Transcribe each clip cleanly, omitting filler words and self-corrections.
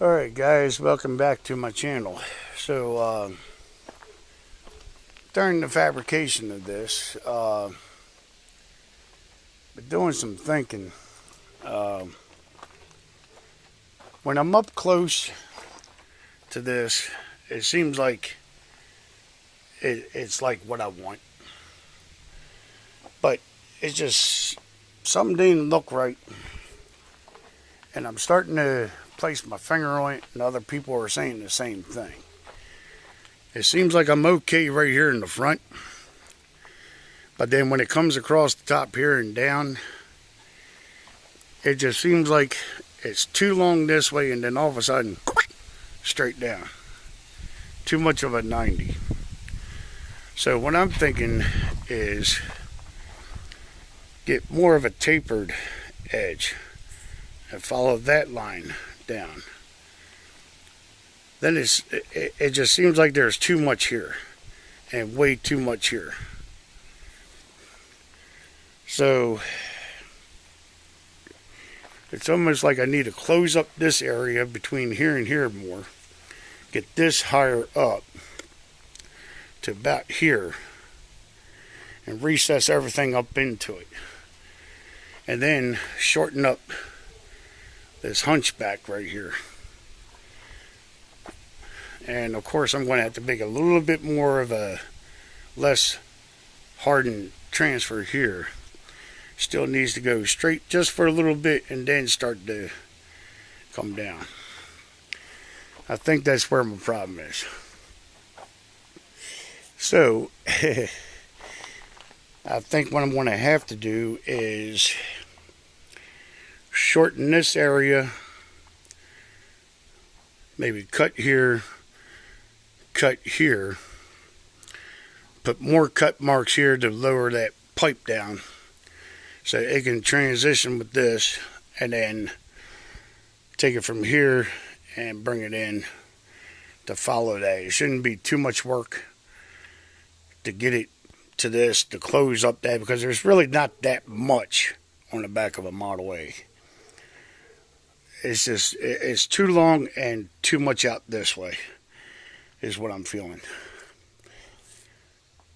Alright guys, welcome back to my channel. During the fabrication of this, been doing some thinking. When I'm up close to this, it seems like it's like what I want. But it's just, something didn't look right. And I'm starting to place my finger on it, and other people are saying the same thing. It seems like I'm okay right here in the front, but then when it comes across the top here and down, it just seems like it's too long this way, and then all of a sudden, straight down. Too much of a 90. So what I'm thinking is get more of a tapered edge and follow that line down. Then it just seems like there's too much here and way too much here. So it's almost like I need to close up this area between here and here more, get this higher up to about here, and recess everything up into it, and then shorten up this hunchback right here. And of course I'm going to have to make a little bit more of a less hardened transfer here. Still needs to go straight just for a little bit and then start to come down. I think that's where my problem is. So I think what I'm going to have to do is shorten this area, maybe cut here, put more cut marks here to lower that pipe down so it can transition with this, and then take it from here and bring it in to follow that. It shouldn't be too much work to get it to this, to close up that, because there's really not that much on the back of a Model A. It's just, it's too long and too much out this way is what I'm feeling.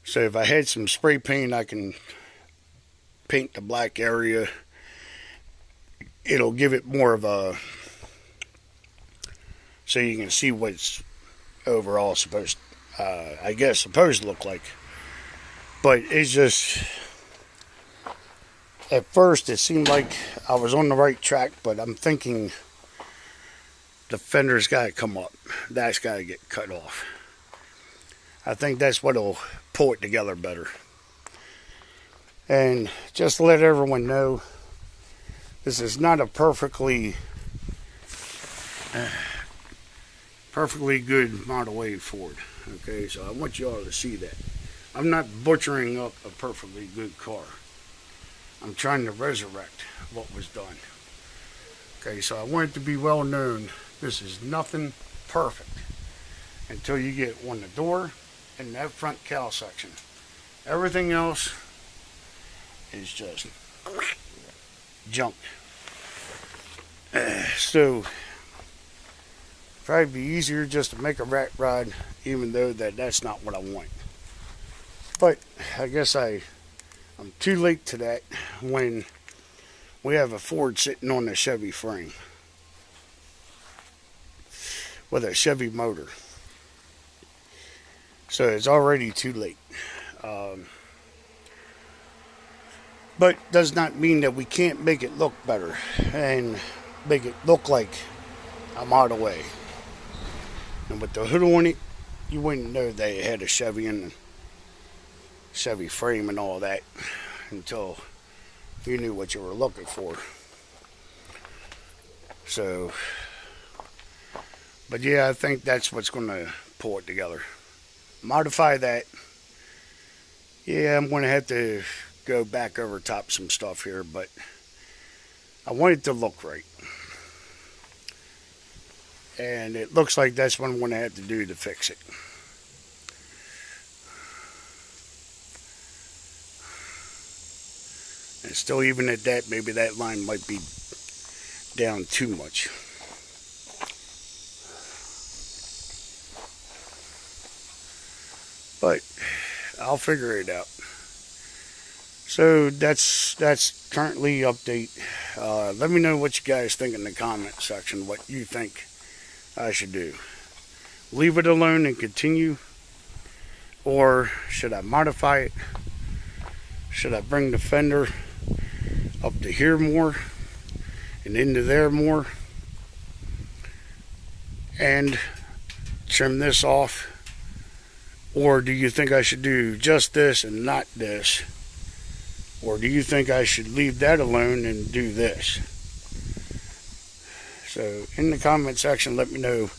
So if I had some spray paint, I can paint the black area. It'll give it more of a, so you can see what's overall supposed to look like. But it's just, at first it seemed like I was on the right track, but I'm thinking the fender's got to come up. That's got to get cut off. I think that's what'll pull it together better. And just to let everyone know, this is not a perfectly good Model A Ford. Okay, so I want you all to see that. I'm not butchering up a perfectly good car. I'm trying to resurrect what was done. Okay, so I want it to be well known, this is nothing perfect until you get on the door and that front cowl section. Everything else is just junk. So probably be easier just to make a rat rod, even though that's not what I want. But I guess I'm too late to that when we have a Ford sitting on a Chevy frame with a Chevy motor. So it's already too late. But does not mean that we can't make it look better and make it look like a Model A. And with the hood on it, you wouldn't know they had a Chevy in the Chevy frame and all that until you knew what you were looking for. So, but yeah, I think that's what's going to pull it together. Modify that. Yeah, I'm going to have to go back over top some stuff here, but I want it to look right. And it looks like that's what I'm going to have to do to fix it. And still, even at that, maybe that line might be down too much. but I'll figure it out. So that's currently update. Let me know what you guys think in the comment section, what you think I should do. Leave it alone and continue, or should I modify it? Should I bring the fender up to here more and into there more and trim this off? Or do you think I should do just this and not this? Or do you think I should leave that alone and do this? So in the comment section, let me know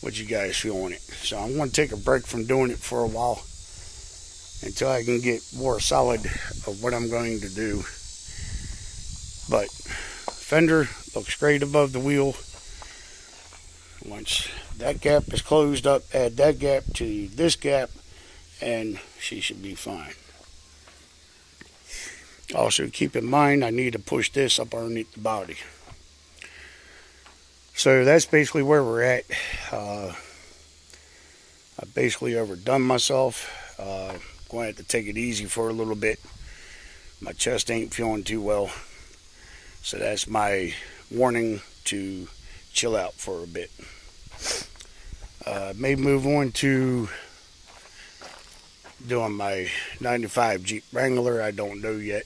what you guys feel on it. So I'm going to take a break from doing it for a while until I can get more solid of what I'm going to do. But fender looks great above the wheel. Once that gap is closed up, add that gap to this gap, and she should be fine. Also keep in mind, I need to push this up underneath the body. So that's basically where we're at. I basically overdone myself. Going to have to take it easy for a little bit. My chest ain't feeling too well. So that's my warning to chill out for a bit. May move on to doing my 95 Jeep Wrangler. I don't know yet.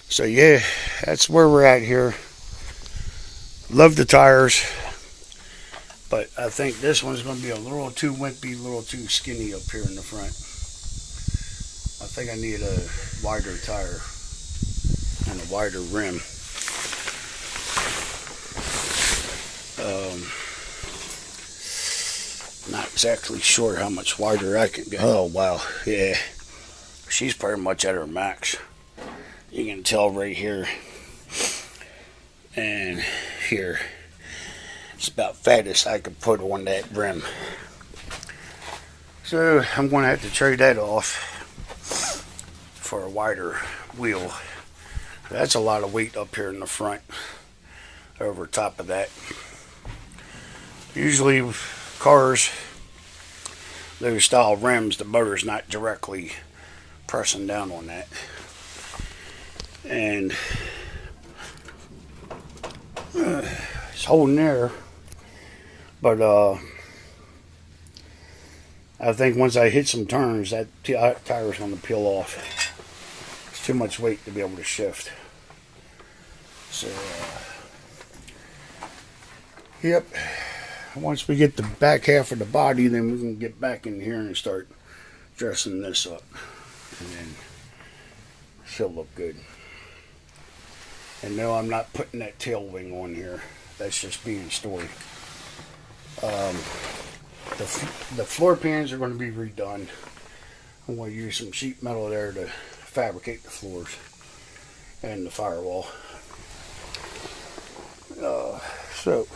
So yeah, that's where we're at here. Love the tires, but I think this one's going to be a little too wimpy, a little too skinny up here in the front. I think I need a wider tire and a wider rim. Not exactly sure how much wider I can go. Oh wow, yeah, she's pretty much at her max. You can tell right here and here. It's about fattest I could put on that rim. So I'm going to have to trade that off for a wider wheel. That's a lot of weight up here in the front over top of that. Usually cars, those style rims, the motor's not directly pressing down on that. And it's holding there, but I think once I hit some turns, that tire's going to peel off. It's too much weight to be able to shift. So yep, once we get the back half of the body, then we can get back in here and start dressing this up, and then she'll look good. And no, I'm not putting that tail wing on here. That's just being stored. The floor pans are going to be redone. I'm going to use some sheet metal there to fabricate the floors and the firewall. So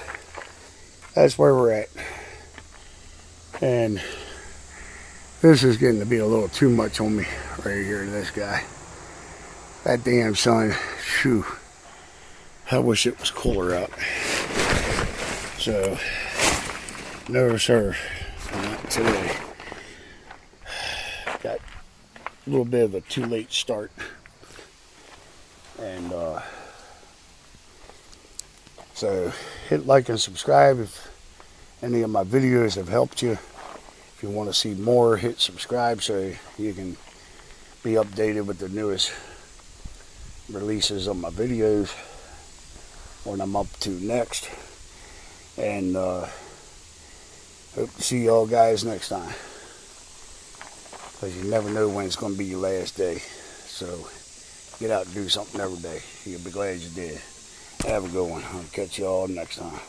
that's where we're at. And this is getting to be a little too much on me right here, this guy. That damn sun, phew. I wish it was cooler out. So, no sir, not today. Got a little bit of a too late start. And so hit like and subscribe if any of my videos have helped you. If you want to see more, hit subscribe so you can be updated with the newest releases of my videos, what I'm up to next. And hope to see y'all guys next time, because you never know when it's going to be your last day. So get out and do something every day. You'll be glad you did. Have a good one. I'll catch y'all next time.